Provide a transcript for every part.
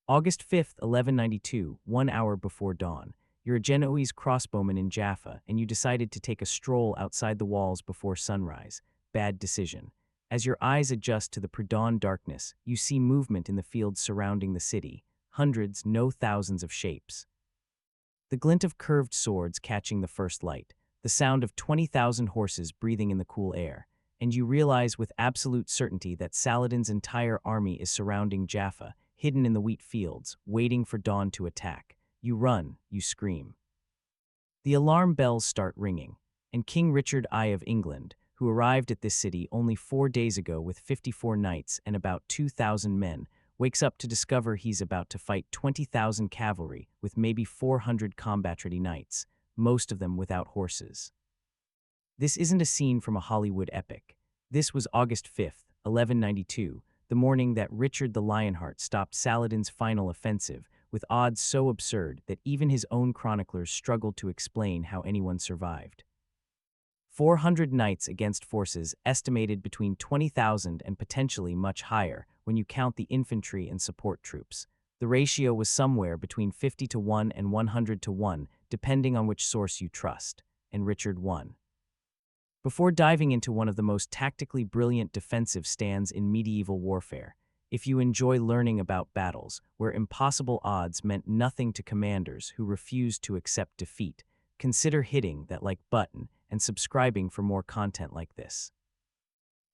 August 5th, 1192, 1 hour before dawn. You're a Genoese crossbowman in Jaffa, and you decided to take a stroll outside the walls before sunrise. Bad decision. As your eyes adjust to the pre-dawn darkness, you see movement in the fields surrounding the city. Hundreds, no thousands of shapes. The glint of curved swords catching the first light, the sound of 20,000 horses breathing in the cool air, and you realize with absolute certainty that Saladin's entire army is surrounding Jaffa, hidden in the wheat fields, waiting for dawn to attack. You run, you scream. The alarm bells start ringing, and King Richard I of England, who arrived at this city only 4 days ago with 54 knights and about 2,000 men, wakes up to discover he's about to fight 20,000 cavalry with maybe 400 combat-ready knights, most of them without horses. This isn't a scene from a Hollywood epic. This was August 5th, 1192, the morning that Richard the Lionheart stopped Saladin's final offensive, with odds so absurd that even his own chroniclers struggled to explain how anyone survived. 400 knights against forces estimated between 20,000 and potentially much higher when you count the infantry and support troops. The ratio was somewhere between 50 to 1 and 100 to 1, depending on which source you trust, and Richard won. Before diving into one of the most tactically brilliant defensive stands in medieval warfare, if you enjoy learning about battles where impossible odds meant nothing to commanders who refused to accept defeat, consider hitting that like button and subscribing for more content like this.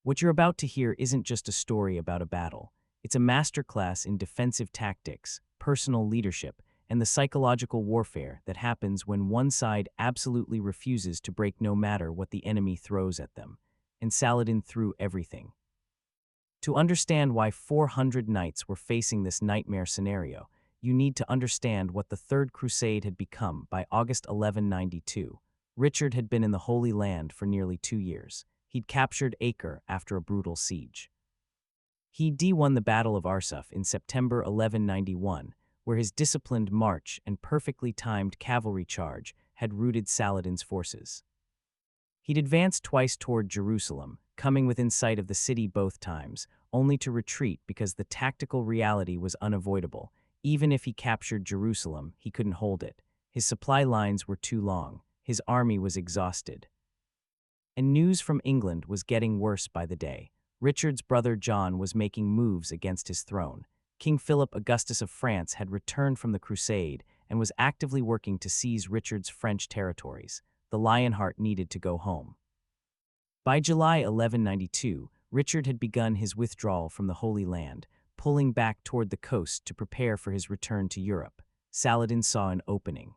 What you're about to hear isn't just a story about a battle. It's a masterclass in defensive tactics, personal leadership, and the psychological warfare that happens when one side absolutely refuses to break no matter what the enemy throws at them. And Saladin threw everything. To understand why 400 knights were facing this nightmare scenario, you need to understand what the Third Crusade had become by August 1192. Richard had been in the Holy Land for nearly 2 years. He'd captured Acre after a brutal siege. He'd won the Battle of Arsuf in September 1191, where his disciplined march and perfectly timed cavalry charge had routed Saladin's forces. He'd advanced twice toward Jerusalem, coming within sight of the city both times, only to retreat because the tactical reality was unavoidable. Even if he captured Jerusalem, he couldn't hold it. His supply lines were too long. His army was exhausted. And news from England was getting worse by the day. Richard's brother John was making moves against his throne. King Philip Augustus of France had returned from the Crusade and was actively working to seize Richard's French territories. The Lionheart needed to go home. By July 1192, Richard had begun his withdrawal from the Holy Land, pulling back toward the coast to prepare for his return to Europe. Saladin saw an opening.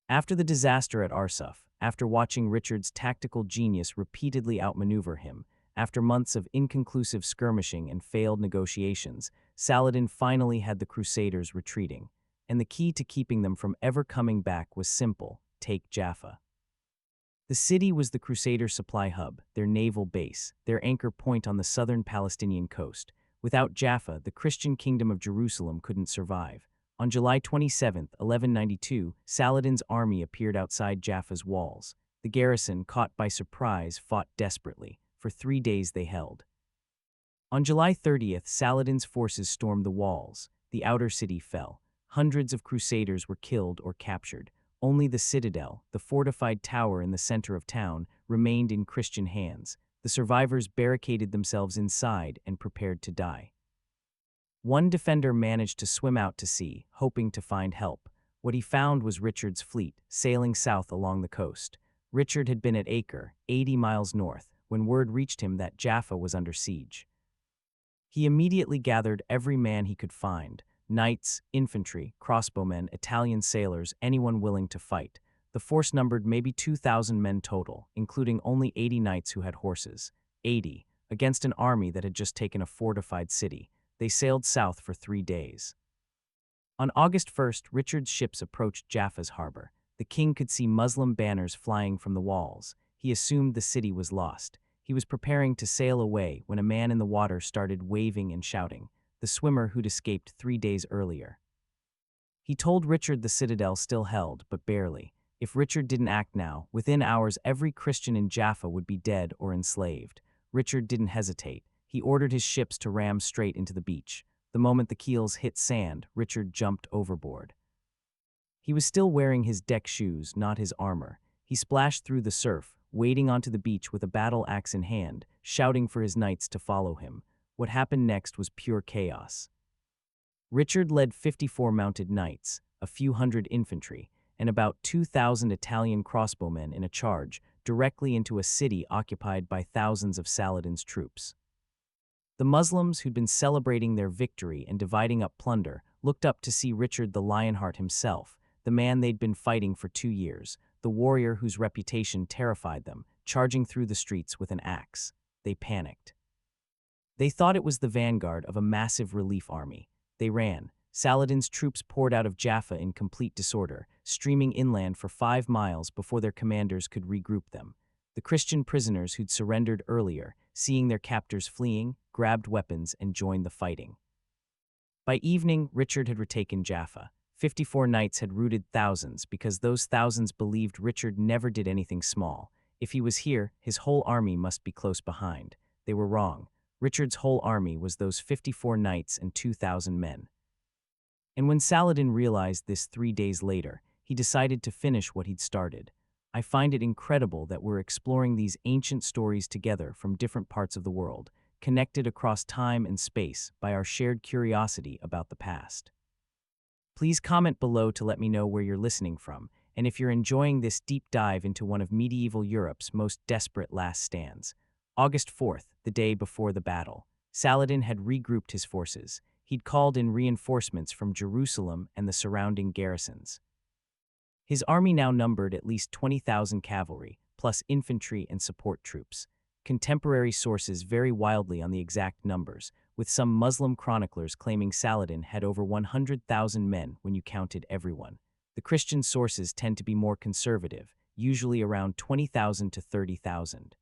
After the disaster at Arsuf, after watching Richard's tactical genius repeatedly outmaneuver him, after months of inconclusive skirmishing and failed negotiations, Saladin finally had the Crusaders retreating, and the key to keeping them from ever coming back was simple: take Jaffa. The city was the Crusader supply hub, their naval base, their anchor point on the southern Palestinian coast. Without Jaffa, the Christian kingdom of Jerusalem couldn't survive. On July 27, 1192, Saladin's army appeared outside Jaffa's walls. The garrison, caught by surprise, fought desperately. For 3 days they held. On July 30th, Saladin's forces stormed the walls. The outer city fell. Hundreds of Crusaders were killed or captured. Only the citadel, the fortified tower in the center of town, remained in Christian hands. The survivors barricaded themselves inside and prepared to die. One defender managed to swim out to sea, hoping to find help. What he found was Richard's fleet, sailing south along the coast. Richard had been at Acre, 80 miles north, when word reached him that Jaffa was under siege. He immediately gathered every man he could find: knights, infantry, crossbowmen, Italian sailors, anyone willing to fight. The force numbered maybe 2,000 men total, including only 80 knights who had horses. 80, against an army that had just taken a fortified city. They sailed south for 3 days. On August 1st, Richard's ships approached Jaffa's harbor. The king could see Muslim banners flying from the walls. He assumed the city was lost. He was preparing to sail away when a man in the water started waving and shouting, the swimmer who'd escaped 3 days earlier. He told Richard the citadel still held, but barely. If Richard didn't act now, within hours every Christian in Jaffa would be dead or enslaved. Richard didn't hesitate. He ordered his ships to ram straight into the beach. The moment the keels hit sand, Richard jumped overboard. He was still wearing his deck shoes, not his armor. He splashed through the surf, wading onto the beach with a battle axe in hand, shouting for his knights to follow him. What happened next was pure chaos. Richard led 54 mounted knights, a few hundred infantry, and about 2,000 Italian crossbowmen in a charge directly into a city occupied by thousands of Saladin's troops. The Muslims, who'd been celebrating their victory and dividing up plunder, looked up to see Richard the Lionheart himself, the man they'd been fighting for 2 years, the warrior whose reputation terrified them, charging through the streets with an axe. They panicked. They thought it was the vanguard of a massive relief army. They ran. Saladin's troops poured out of Jaffa in complete disorder, streaming inland for 5 miles before their commanders could regroup them. The Christian prisoners who'd surrendered earlier, seeing their captors fleeing, grabbed weapons and joined the fighting. By evening, Richard had retaken Jaffa. 54 knights had routed thousands because those thousands believed Richard never did anything small. If he was here, his whole army must be close behind. They were wrong. Richard's whole army was those 54 knights and 2,000 men. And when Saladin realized this 3 days later, he decided to finish what he'd started. I find it incredible that we're exploring these ancient stories together from different parts of the world, connected across time and space by our shared curiosity about the past. Please comment below to let me know where you're listening from, and if you're enjoying this deep dive into one of medieval Europe's most desperate last stands. August 4th, the day before the battle, Saladin had regrouped his forces. He'd called in reinforcements from Jerusalem and the surrounding garrisons. His army now numbered at least 20,000 cavalry, plus infantry and support troops. Contemporary sources vary wildly on the exact numbers, with some Muslim chroniclers claiming Saladin had over 100,000 men when you counted everyone. The Christian sources tend to be more conservative, usually around 20,000 to 30,000.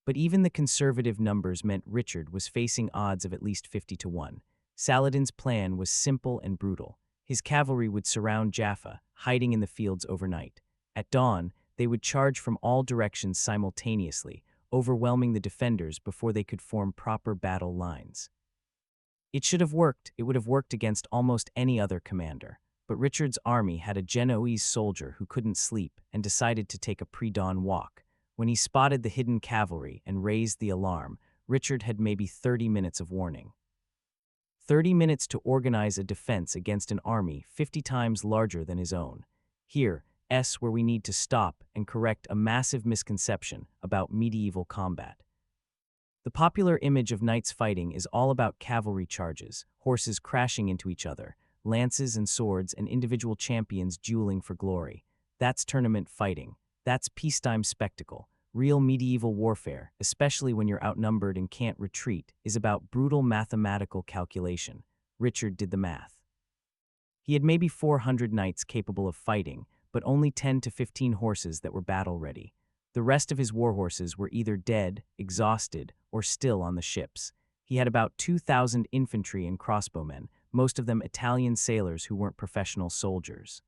But even the conservative numbers meant Richard was facing odds of at least 50 to 1. Saladin's plan was simple and brutal. His cavalry would surround Jaffa, hiding in the fields overnight. At dawn, they would charge from all directions simultaneously, overwhelming the defenders before they could form proper battle lines. It should have worked. It would have worked against almost any other commander. But Richard's army had a Genoese soldier who couldn't sleep and decided to take a pre-dawn walk. When he spotted the hidden cavalry and raised the alarm, Richard had maybe 30 minutes of warning. 30 minutes to organize a defense against an army 50 times larger than his own. Here's where we need to stop and correct a massive misconception about medieval combat. The popular image of knights fighting is all about cavalry charges, horses crashing into each other, lances and swords, and individual champions dueling for glory. That's tournament fighting. That's peacetime spectacle. Real medieval warfare, especially when you're outnumbered and can't retreat, is about brutal mathematical calculation. Richard did the math. He had maybe 400 knights capable of fighting, but only 10 to 15 horses that were battle-ready. The rest of his warhorses were either dead, exhausted, or still on the ships. He had about 2,000 infantry and crossbowmen, most of them Italian sailors who weren't professional soldiers.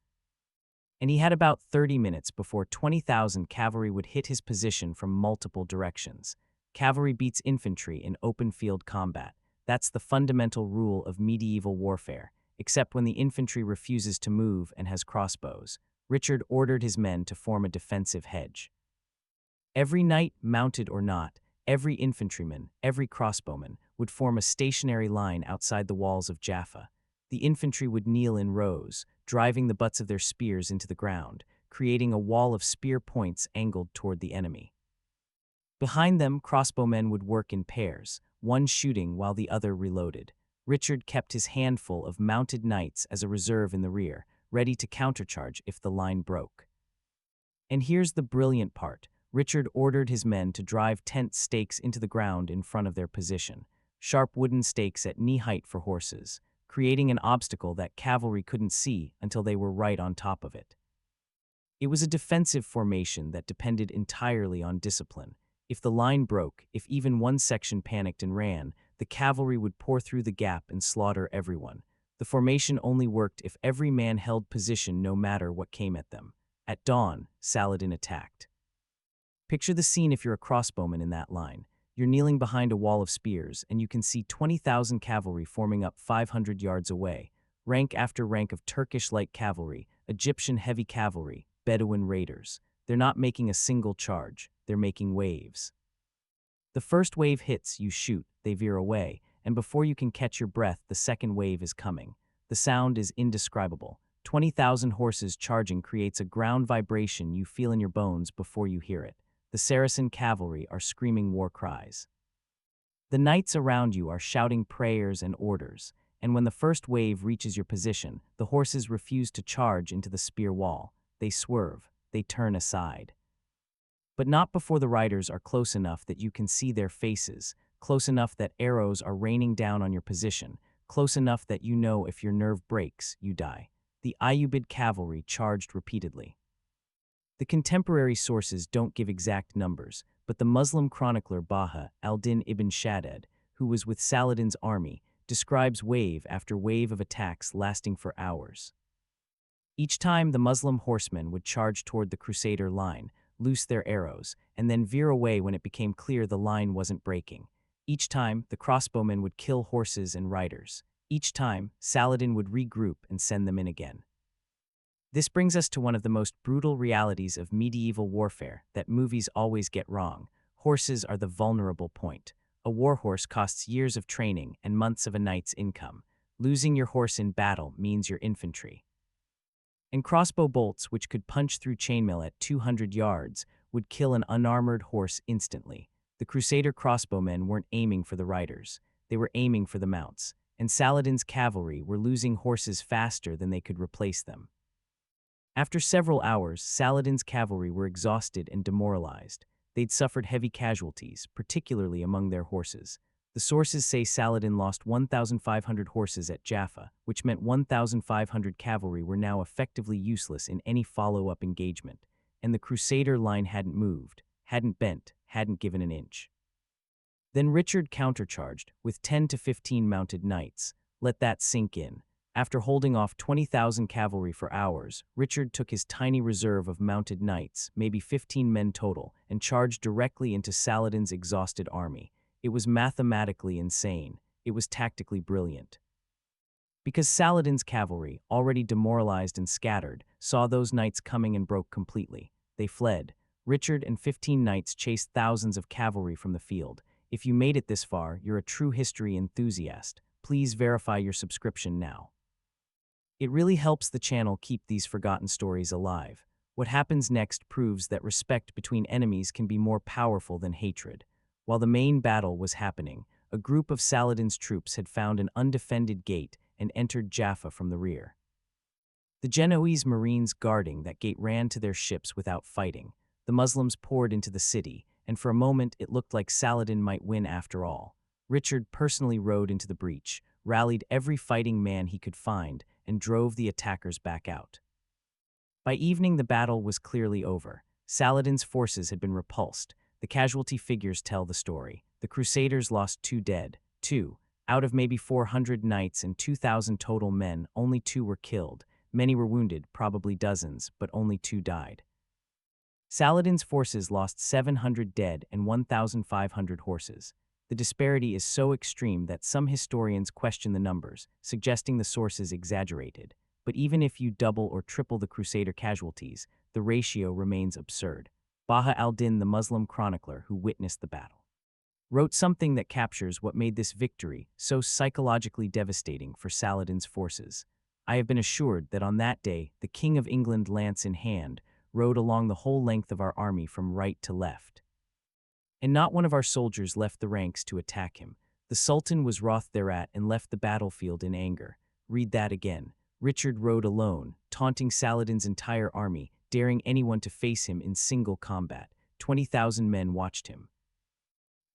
And he had about 30 minutes before 20,000 cavalry would hit his position from multiple directions. Cavalry beats infantry in open field combat. That's the fundamental rule of medieval warfare, except when the infantry refuses to move and has crossbows. Richard ordered his men to form a defensive hedge. Every knight, mounted or not, every infantryman, every crossbowman, would form a stationary line outside the walls of Jaffa. The infantry would kneel in rows, driving the butts of their spears into the ground, creating a wall of spear points angled toward the enemy. Behind them, crossbowmen would work in pairs, one shooting while the other reloaded. Richard kept his handful of mounted knights as a reserve in the rear, ready to countercharge if the line broke. And here's the brilliant part. Richard ordered his men to drive tent stakes into the ground in front of their position, sharp wooden stakes at knee height for horses, creating an obstacle that cavalry couldn't see until they were right on top of it. It was a defensive formation that depended entirely on discipline. If the line broke, if even one section panicked and ran, the cavalry would pour through the gap and slaughter everyone. The formation only worked if every man held position no matter what came at them. At dawn, Saladin attacked. Picture the scene if you're a crossbowman in that line. You're kneeling behind a wall of spears, and you can see 20,000 cavalry forming up 500 yards away, rank after rank of Turkish light cavalry, Egyptian heavy cavalry, Bedouin raiders. They're not making a single charge, they're making waves. The first wave hits, you shoot, they veer away, and before you can catch your breath, the second wave is coming. The sound is indescribable. 20,000 horses charging creates a ground vibration you feel in your bones before you hear it. The Saracen cavalry are screaming war cries. The knights around you are shouting prayers and orders, and when the first wave reaches your position, the horses refuse to charge into the spear wall. They swerve, they turn aside. But not before the riders are close enough that you can see their faces, close enough that arrows are raining down on your position, close enough that you know if your nerve breaks, you die. The Ayyubid cavalry charged repeatedly. The contemporary sources don't give exact numbers, but the Muslim chronicler Baha al-Din ibn Shaddad, who was with Saladin's army, describes wave after wave of attacks lasting for hours. Each time the Muslim horsemen would charge toward the Crusader line, loose their arrows, and then veer away when it became clear the line wasn't breaking. Each time, the crossbowmen would kill horses and riders. Each time, Saladin would regroup and send them in again. This brings us to one of the most brutal realities of medieval warfare that movies always get wrong. Horses are the vulnerable point. A warhorse costs years of training and months of a knight's income. Losing your horse in battle means your infantry. And crossbow bolts, which could punch through chainmail at 200 yards, would kill an unarmored horse instantly. The Crusader crossbowmen weren't aiming for the riders. They were aiming for the mounts, and Saladin's cavalry were losing horses faster than they could replace them. After several hours, Saladin's cavalry were exhausted and demoralized. They'd suffered heavy casualties, particularly among their horses. The sources say Saladin lost 1,500 horses at Jaffa, which meant 1,500 cavalry were now effectively useless in any follow-up engagement, and the Crusader line hadn't moved, hadn't bent, hadn't given an inch. Then Richard countercharged, with 10 to 15 mounted knights. Let that sink in. After holding off 20,000 cavalry for hours, Richard took his tiny reserve of mounted knights, maybe 15 men total, and charged directly into Saladin's exhausted army. It was mathematically insane. It was tactically brilliant. Because Saladin's cavalry, already demoralized and scattered, saw those knights coming and broke completely. They fled. Richard and 15 knights chased thousands of cavalry from the field. If you made it this far, you're a true history enthusiast. Please verify your subscription now. It really helps the channel keep these forgotten stories alive. What happens next proves that respect between enemies can be more powerful than hatred. While the main battle was happening, a group of Saladin's troops had found an undefended gate and entered Jaffa from the rear. The Genoese marines guarding that gate ran to their ships without fighting. The Muslims poured into the city, and for a moment it looked like Saladin might win after all. Richard personally rode into the breach, rallied every fighting man he could find, and drove the attackers back out. By evening, the battle was clearly over. Saladin's forces had been repulsed. The casualty figures tell the story. The Crusaders lost 2 dead. 2. Out of maybe 400 knights and 2,000 total men, only 2 were killed. Many were wounded, probably dozens, but only 2 died. Saladin's forces lost 700 dead and 1,500 horses. The disparity is so extreme that some historians question the numbers, suggesting the sources exaggerated. But even if you double or triple the Crusader casualties, the ratio remains absurd. Baha al-Din, the Muslim chronicler who witnessed the battle, wrote something that captures what made this victory so psychologically devastating for Saladin's forces. I have been assured that on that day, the King of England, lance in hand, rode along the whole length of our army from right to left. And not one of our soldiers left the ranks to attack him. The Sultan was wroth thereat and left the battlefield in anger. Read that again. Richard rode alone, taunting Saladin's entire army, daring anyone to face him in single combat. 20,000 men watched him.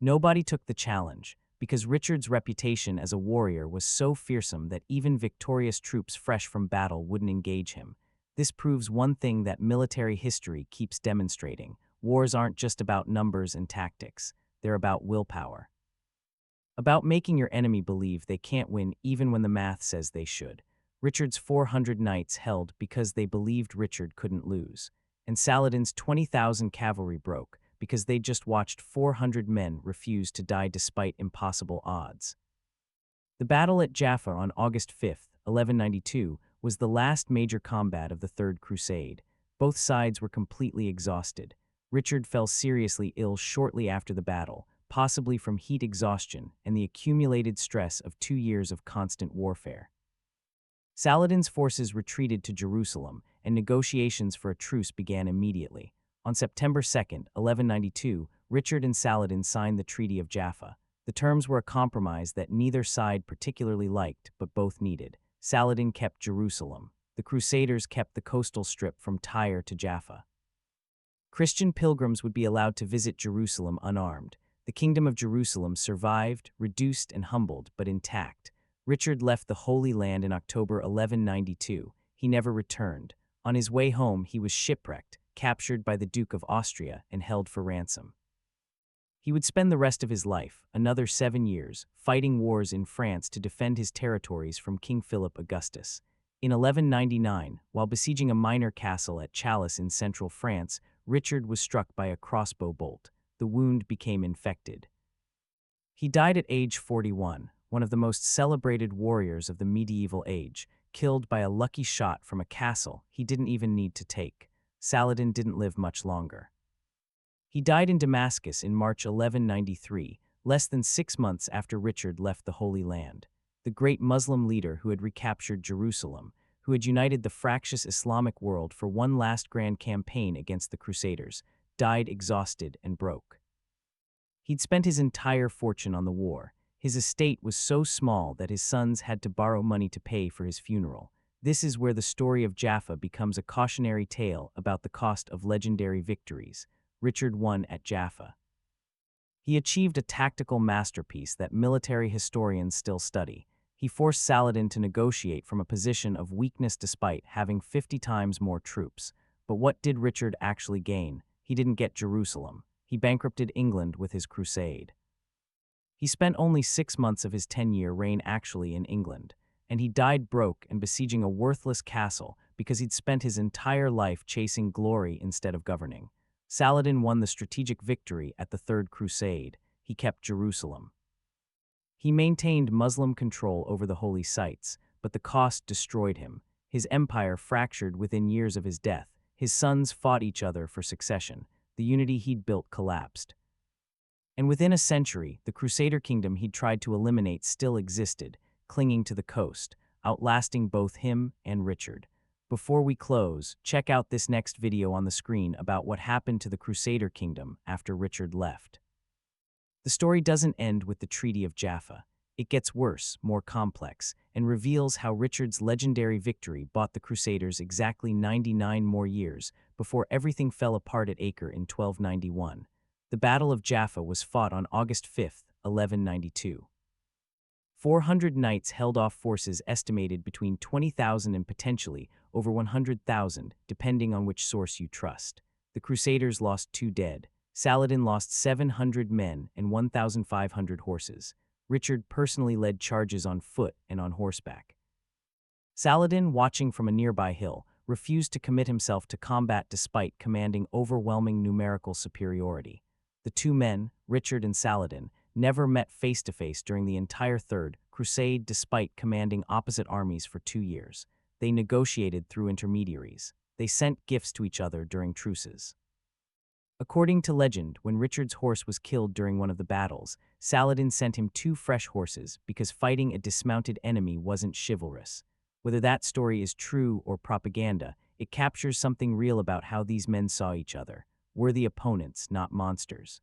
Nobody took the challenge, because Richard's reputation as a warrior was so fearsome that even victorious troops fresh from battle wouldn't engage him. This proves one thing that military history keeps demonstrating. Wars aren't just about numbers and tactics. They're about willpower. About making your enemy believe they can't win even when the math says they should. Richard's 400 knights held because they believed Richard couldn't lose. And Saladin's 20,000 cavalry broke because they'd just watched 400 men refuse to die despite impossible odds. The battle at Jaffa on August 5, 1192, was the last major combat of the Third Crusade. Both sides were completely exhausted. Richard fell seriously ill shortly after the battle, possibly from heat exhaustion and the accumulated stress of 2 years of constant warfare. Saladin's forces retreated to Jerusalem, and negotiations for a truce began immediately. On September 2, 1192, Richard and Saladin signed the Treaty of Jaffa. The terms were a compromise that neither side particularly liked, but both needed. Saladin kept Jerusalem. The Crusaders kept the coastal strip from Tyre to Jaffa. Christian pilgrims would be allowed to visit Jerusalem unarmed. The Kingdom of Jerusalem survived, reduced and humbled, but intact. Richard left the Holy Land in October 1192. He never returned. On his way home, he was shipwrecked, captured by the Duke of Austria, and held for ransom. He would spend the rest of his life, another 7 years, fighting wars in France to defend his territories from King Philip Augustus. In 1199, while besieging a minor castle at Chalice in central France, Richard was struck by a crossbow bolt. The wound became infected. He died at age 41, one of the most celebrated warriors of the medieval age, killed by a lucky shot from a castle he didn't even need to take. Saladin didn't live much longer. He died in Damascus in March 1193, less than 6 months after Richard left the Holy Land. The great Muslim leader who had recaptured Jerusalem, who had united the fractious Islamic world for one last grand campaign against the Crusaders, died exhausted and broke. He'd spent his entire fortune on the war. His estate was so small that his sons had to borrow money to pay for his funeral. This is where the story of Jaffa becomes a cautionary tale about the cost of legendary victories. Richard won at Jaffa. He achieved a tactical masterpiece that military historians still study. He forced Saladin to negotiate from a position of weakness despite having 50 times more troops. But what did Richard actually gain? He didn't get Jerusalem. He bankrupted England with his crusade. He spent only 6 months of his 10-year reign actually in England, and he died broke and besieging a worthless castle because he'd spent his entire life chasing glory instead of governing. Saladin won the strategic victory at the Third Crusade. He kept Jerusalem. He maintained Muslim control over the holy sites, but the cost destroyed him. His empire fractured within years of his death. His sons fought each other for succession. The unity he'd built collapsed. And within a century, the Crusader kingdom he'd tried to eliminate still existed, clinging to the coast, outlasting both him and Richard. Before we close, check out this next video on the screen about what happened to the Crusader kingdom after Richard left. The story doesn't end with the Treaty of Jaffa. It gets worse, more complex, and reveals how Richard's legendary victory bought the Crusaders exactly 99 more years before everything fell apart at Acre in 1291. The Battle of Jaffa was fought on August 5, 1192. 400 knights held off forces estimated between 20,000 and potentially over 100,000, depending on which source you trust. The Crusaders lost 2 dead. Saladin lost 700 men and 1,500 horses. Richard personally led charges on foot and on horseback. Saladin, watching from a nearby hill, refused to commit himself to combat despite commanding overwhelming numerical superiority. The 2 men, Richard and Saladin, never met face-to-face during the entire Third Crusade despite commanding opposite armies for 2 years. They negotiated through intermediaries. They sent gifts to each other during truces. According to legend, when Richard's horse was killed during one of the battles, Saladin sent him 2 fresh horses because fighting a dismounted enemy wasn't chivalrous. Whether that story is true or propaganda, it captures something real about how these men saw each other. Worthy opponents, not monsters.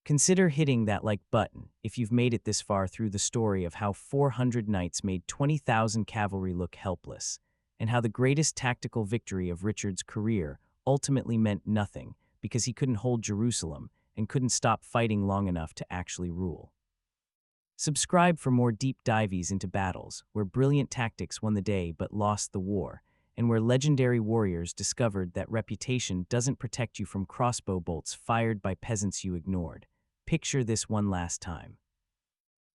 Consider hitting that like button if you've made it this far through the story of how 400 knights made 20,000 cavalry look helpless, and how the greatest tactical victory of Richard's career ultimately meant nothing because he couldn't hold Jerusalem and couldn't stop fighting long enough to actually rule. Subscribe for more deep dives into battles where brilliant tactics won the day but lost the war, and where legendary warriors discovered that reputation doesn't protect you from crossbow bolts fired by peasants you ignored. Picture this one last time.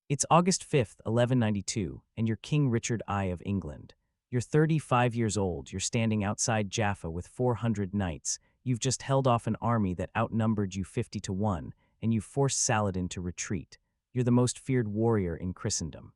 It's August 5, 1192, and you're King Richard I of England. You're 35 years old, you're standing outside Jaffa with 400 knights. You've just held off an army that outnumbered you 50 to 1, and you forced Saladin to retreat. You're the most feared warrior in Christendom.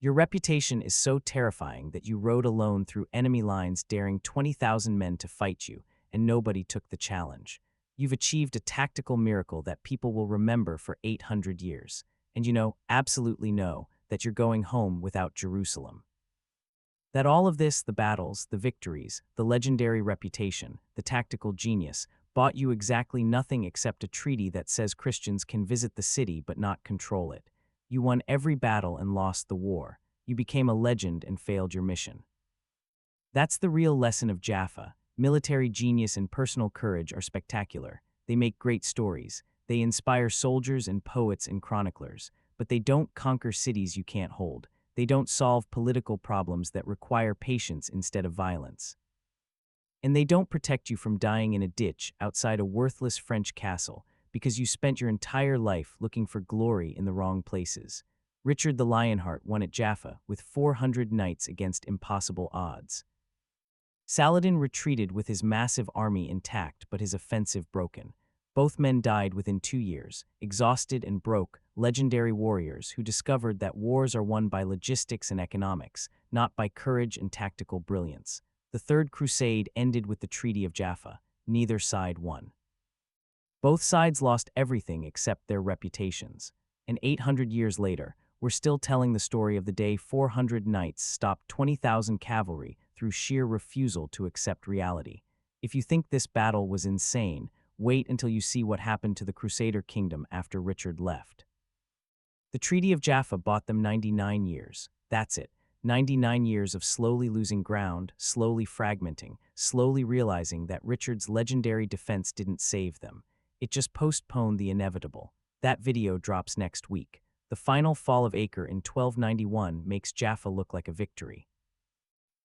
Your reputation is so terrifying that you rode alone through enemy lines, daring 20,000 men to fight you, and nobody took the challenge. You've achieved a tactical miracle that people will remember for 800 years. And absolutely know, that you're going home without Jerusalem. That all of this, the battles, the victories, the legendary reputation, the tactical genius, bought you exactly nothing except a treaty that says Christians can visit the city but not control it. You won every battle and lost the war. You became a legend and failed your mission. That's the real lesson of Jaffa. Military genius and personal courage are spectacular. They make great stories. They inspire soldiers and poets and chroniclers. But they don't conquer cities you can't hold. They don't solve political problems that require patience instead of violence. And they don't protect you from dying in a ditch outside a worthless French castle because you spent your entire life looking for glory in the wrong places. Richard the Lionheart won at Jaffa with 400 knights against impossible odds. Saladin retreated with his massive army intact but his offensive broken. Both men died within 2 years, exhausted and broke, legendary warriors who discovered that wars are won by logistics and economics, not by courage and tactical brilliance. The Third Crusade ended with the Treaty of Jaffa. Neither side won. Both sides lost everything except their reputations. And 800 years later, we're still telling the story of the day 400 knights stopped 20,000 cavalry through sheer refusal to accept reality. If you think this battle was insane, wait until you see what happened to the Crusader kingdom after Richard left. The Treaty of Jaffa bought them 99 years. That's it. 99 years of slowly losing ground, slowly fragmenting, slowly realizing that Richard's legendary defense didn't save them. It just postponed the inevitable. That video drops next week. The final fall of Acre in 1291 makes Jaffa look like a victory.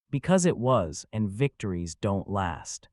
Because it was, and victories don't last.